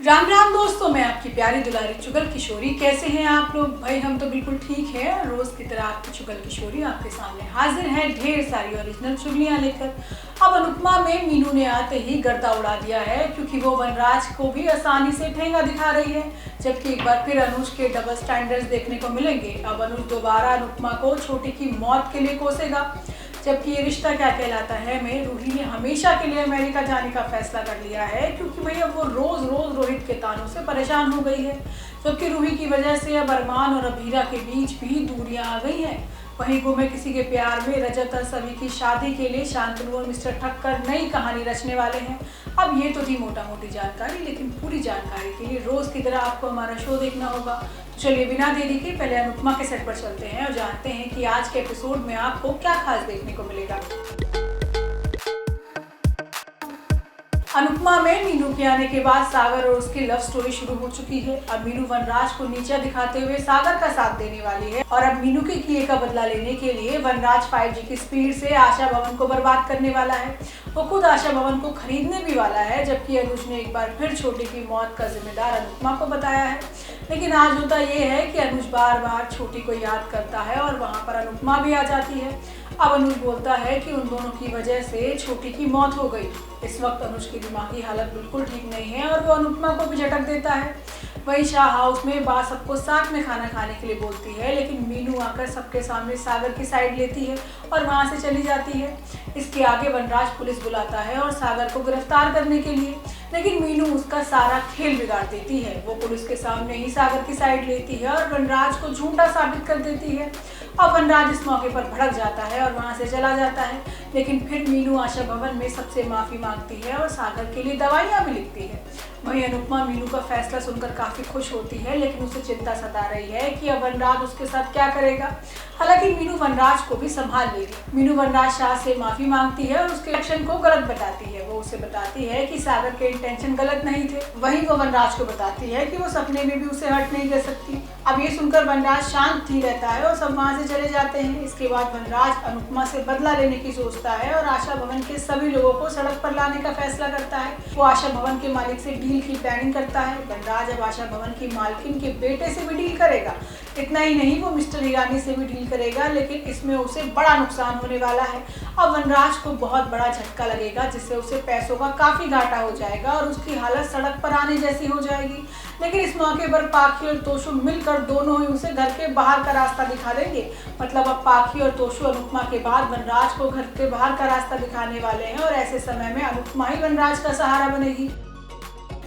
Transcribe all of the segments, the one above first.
राम राम दोस्तों, मैं आपकी प्यारी दुलारी चुगल किशोरी। कैसे हैं आप लोग? भाई हम तो बिल्कुल ठीक है। रोज की तरह आपकी चुगल किशोरी आपके सामने हाजिर है ढेर सारी ओरिजिनल चुगलियां लेकर। अब अनुपमा में मीनू ने आते ही गर्दा उड़ा दिया है, क्योंकि वो वनराज को भी आसानी से ठेंगा दिखा रही है। जबकि एक बार फिर अनुज के डबल स्टैंडर्ड्स देखने को मिलेंगे। अब अनुज दोबारा अनुपमा को छोटी की मौत के लिए कोसेगा। जबकि ये रिश्ता क्या कहलाता है में रूही ने हमेशा के लिए अमेरिका जाने का फैसला कर लिया है, क्योंकि भाई अब वो रोज रोज रोहित के तानों से परेशान हो गई है। जबकि रूही की वजह से अब अरमान और अभीरा के बीच भी दूरियां आ गई हैं। वहीं गुमे किसी के प्यार में रजत और सभी की शादी के लिए शांतनु और मिस्टर ठक्कर नई कहानी रचने वाले हैं। अब ये तो थी मोटा मोटी जानकारी, लेकिन पूरी जानकारी के लिए रोज की तरह आपको हमारा शो देखना होगा। तो चलिए बिना देरी के पहले अनुपमा के सेट पर चलते हैं और जानते हैं कि आज के एपिसोड में आपको क्या खास देखने को मिलेगा। अनुपमा में मीनू के आने के बाद सागर और उसकी लव स्टोरी शुरू हो चुकी है। अब मीनू वनराज को नीचा दिखाते हुए सागर का साथ देने वाली है और अब मीनू के किए का बदला लेने के लिए वनराज 5G की स्पीड से आशा भवन को बर्बाद करने वाला है। वो खुद आशा भवन को खरीदने भी वाला है। जबकि अनुज ने एक बार फिर छोटी की मौत का जिम्मेदार अनुपमा को बताया है। लेकिन आज होता ये है कि अनुज बार बार छोटी को याद करता है और वहाँ पर अनुपमा भी आ जाती है। अब अनुज बोलता है कि उन दोनों की वजह से छोटी की मौत हो गई। इस वक्त अनुज की दिमागी हालत बिल्कुल ठीक नहीं है और वो अनुपमा को भी झटक देता है। वहीं शाह हाउस में बा सबको साथ में खाना खाने के लिए बोलती है, लेकिन मीनू आकर सबके सामने सागर की साइड लेती है और वहां से चली जाती है। इसके आगे वनराज पुलिस बुलाता है और सागर को गिरफ्तार करने के लिए, लेकिन मीनू उसका सारा खेल बिगाड़ देती है। वो पुलिस के सामने ही सागर की साइड लेती है और वनराज को झूठा साबित कर देती है। अब वनराज इस मौके पर भड़क जाता है और वहां से चला जाता है। लेकिन फिर मीनू आशा भवन में सबसे माफी मांगती है और सागर के लिए दवाइयां भी लिखती है। वहीं अनुपमा मीनू का फैसला सुनकर काफी खुश होती है, लेकिन उसे चिंता सता रही है कि अब वनराज उसके साथ क्या करेगा। हालांकि मीनू वनराज को भी संभाल लेगी। मीनू वनराज शाह से माफी मांगती है और उसके एक्शन को गलत बताती है। वो उसे बताती है कि सागर के इंटेंशन गलत नहीं थे। वहीं वो वनराज को बताती है कि वो सपने में भी उसे हर्ट नहीं कर सकती। अब ये सुनकर वनराज शांत ही रहता है और सब वहां से चले जाते हैं। इसके बाद वनराज अनुपमा से बदला लेने की सोचता है और आशा भवन के सभी लोगों को सड़क पर लाने का फैसला करता है। वो आशा भवन के मालिक से डील की प्लानिंग करता है। वनराज अब आशा भवन की मालकिन के बेटे से भी डील करेगा। इतना ही नहीं, वो मिस्टर ईरानी से भी डील करेगा, लेकिन इसमें उसे बड़ा नुकसान होने वाला है। अब वनराज को बहुत बड़ा झटका लगेगा, जिससे उसे पैसों का काफी घाटा हो जाएगा और उसकी हालत सड़क पर आने जैसी हो जाएगी। लेकिन इस मौके पर पाखी और तोशु मिलकर दोनों ही उसे घर के बाहर का रास्ता दिखा देंगे। मतलब अब पाखी और तोशु अनुपमा के बाद वनराज को घर के बाहर का रास्ता दिखाने वाले हैं और ऐसे समय में अनुपमा ही वनराज का सहारा बनेगी।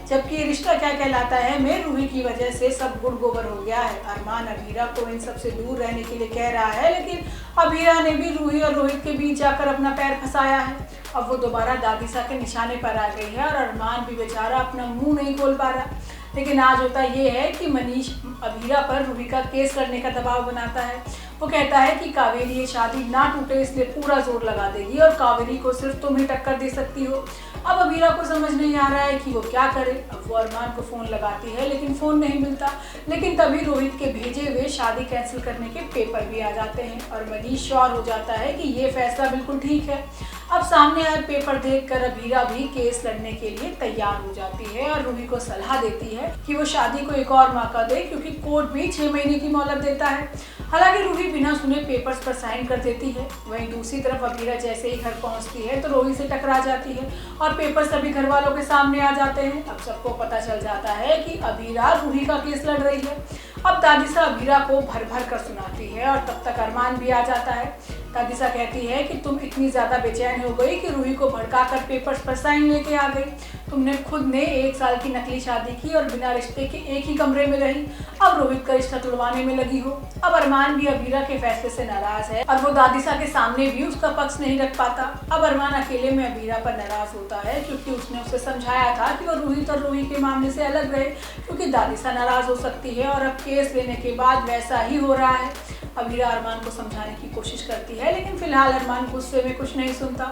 जबकि रिश्ता क्या कहलाता है में रूही की वजह से सब गुड़ गोबर हो गया है। अरमान अभीरा को इन सब से दूर रहने के लिए कह रहा है, लेकिन अभीरा ने भी रूही और रोहित के बीच जाकर अपना पैर फंसाया है। अब वो दोबारा दादीसा के निशाने पर आ गई है और अरमान भी बेचारा अपना मुंह नहीं खोल पा रहा। लेकिन आज होता ये है कि मनीष अभीरा पर रूही का केस करने का दबाव बनाता है। वो कहता है कि कावेरी ये शादी ना टूटे इसलिए पूरा जोर लगा देगी और कावेरी को सिर्फ तुम ही टक्कर दे सकती हो। अब अभीरा को समझ नहीं आ रहा है कि वो क्या करे। अब वो अरमान को फोन लगाती है, लेकिन फोन नहीं मिलता। लेकिन तभी रोहित के भेजे हुए शादी कैंसिल करने के पेपर भी आ जाते हैं और मनीष श्योर हो जाता है कि ये फैसला बिल्कुल ठीक है। अब सामने आए पेपर देखकर अभीरा भी केस लड़ने के लिए तैयार हो जाती है और रूही को सलाह देती है कि वो शादी को एक और मौका दे, क्योंकि कोर्ट भी 6 महीने की मोहलत देता है। हालांकि रूही बिना सुने पेपर्स पर साइन कर देती है। वहीं दूसरी तरफ अभीरा जैसे ही घर पहुंचती है तो रोहित से टकरा जाती है और पेपर सभी घर वालों के सामने आ जाते हैं। अब सबको पता चल जाता है कि अभीरा रूही का केस लड़ रही है। अब दादीसा अभीरा को भर भर कर सुनाती है और तब तक अरमान भी आ जाता है। दादीसा कहती है कि तुम इतनी ज्यादा बेचैन हो गई कि रूही को भड़काकर पेपर्स पर साइन लेके आ गई। तुमने खुद ने 1 साल की नकली शादी की और बिना रिश्ते के एक ही कमरे में रही। अब रोहित का रिश्ता तुड़वाने में लगी हो। अब अरमान भी अभीरा के फैसले से नाराज है और वो दादीसा के सामने भी उसका पक्ष नहीं रख पाता। अब अरमान अकेले में अभीरा पर नाराज होता है, क्योंकि उसने उसे समझाया था कि वो रोहित और रूही के मामले से अलग रहे, क्योंकि दादीसा नाराज हो सकती है और अब केस लेने के बाद वैसा ही हो रहा है। अभीरा अरमान को समझाने की कोशिश करती है, लेकिन फिलहाल अरमान गुस्से में कुछ नहीं सुनता।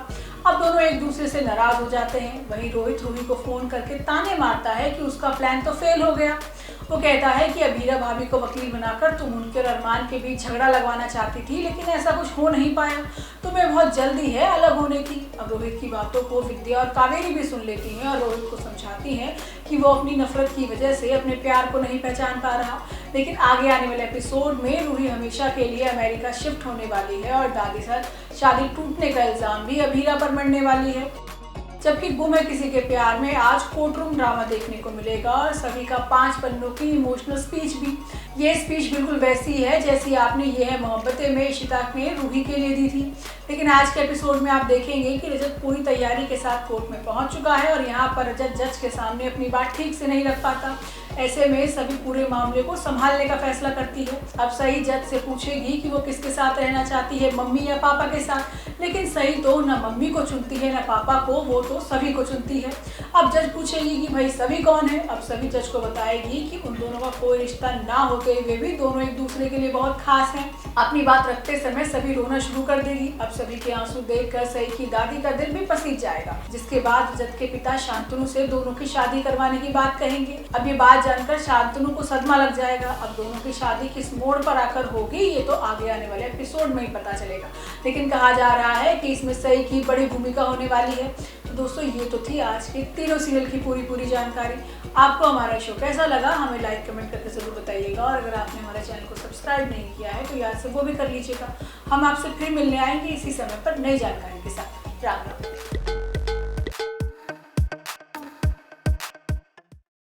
अब दोनों एक दूसरे से नाराज हो जाते हैं। वहीं रोहित रूही को फोन करके ताने मारता है कि उसका प्लान तो फेल हो गया। वो कहता है कि अभीरा भाभी को वकील बनाकर तुम उनके और अरमान के बीच झगड़ा लगवाना चाहती थी, लेकिन ऐसा कुछ हो नहीं पाया। तुम्हें बहुत जल्दी है अलग होने की। अब रोहित की बातों को विद्या और कावेरी भी सुन लेती हैं और रोहित को समझाती हैं कि वो अपनी नफरत की वजह से अपने प्यार को नहीं पहचान पा रहा। लेकिन आगे आने वाले एपिसोड में रूही हमेशा के लिए अमेरिका शिफ्ट होने वाली है और दादी साथ शादी टूटने का इल्जाम भी अब हीरा पर मढ़ने वाली है। जबकि गुम है किसी के प्यार में आज कोर्ट रूम ड्रामा देखने को मिलेगा और सभी का 5 पन्नों की इमोशनल स्पीच भी। ये स्पीच बिल्कुल वैसी है जैसी आपने ये है मोहब्बतें में इशिता ने रूही के लिए दी थी। लेकिन आज के एपिसोड में आप देखेंगे कि रजत पूरी तैयारी के साथ कोर्ट में पहुंच चुका है और यहाँ पर रजत जज के सामने अपनी बात ठीक से नहीं रख पाता। ऐसे में सभी पूरे मामले को संभालने का फैसला करती है। अब सही जज से पूछेगी कि वो किसके साथ रहना चाहती है, मम्मी या पापा के साथ। लेकिन सही तो न मम्मी को चुनती है न पापा को, वो तो सभी को चुनती है। अब जज पूछेगी कि भाई सभी कौन है। अब सभी जज को बताएगी कि उन दोनों का कोई रिश्ता ना होते हुए भी दोनों एक दूसरे के लिए बहुत खास हैं। अपनी बात रखते समय सभी रोना शुरू कर देगी। अब सभी के आंसू देखकर सही की दादी का दिल भी पसीज जाएगा, जिसके बाद रजत के पिता शांतनु से दोनों की शादी करवाने की बात कहेंगे। अब ये बात जानकर शांतनु को सदमा लग जाएगा। अब दोनों की शादी किस मोड़ पर आकर होगी ये तो आगे आने वाले एपिसोड में ही पता चलेगा। लेकिन कहा जा रहा है कि इसमें सही की बड़ी भूमिका होने वाली है। तो दोस्तों ये तो थी आज के तीनों सीरियल की पूरी जानकारी। आपको हमारा शो कैसा लगा हमें लाइक कमेंट करके जरूर बताइएगा और अगर आपने हमारे चैनल को सब्सक्राइब नहीं किया है तो याद से वो भी कर लीजिएगा। हम आपसे फिर मिलने आएंगे इसी समय पर नई जानकारी के साथ। राम राम।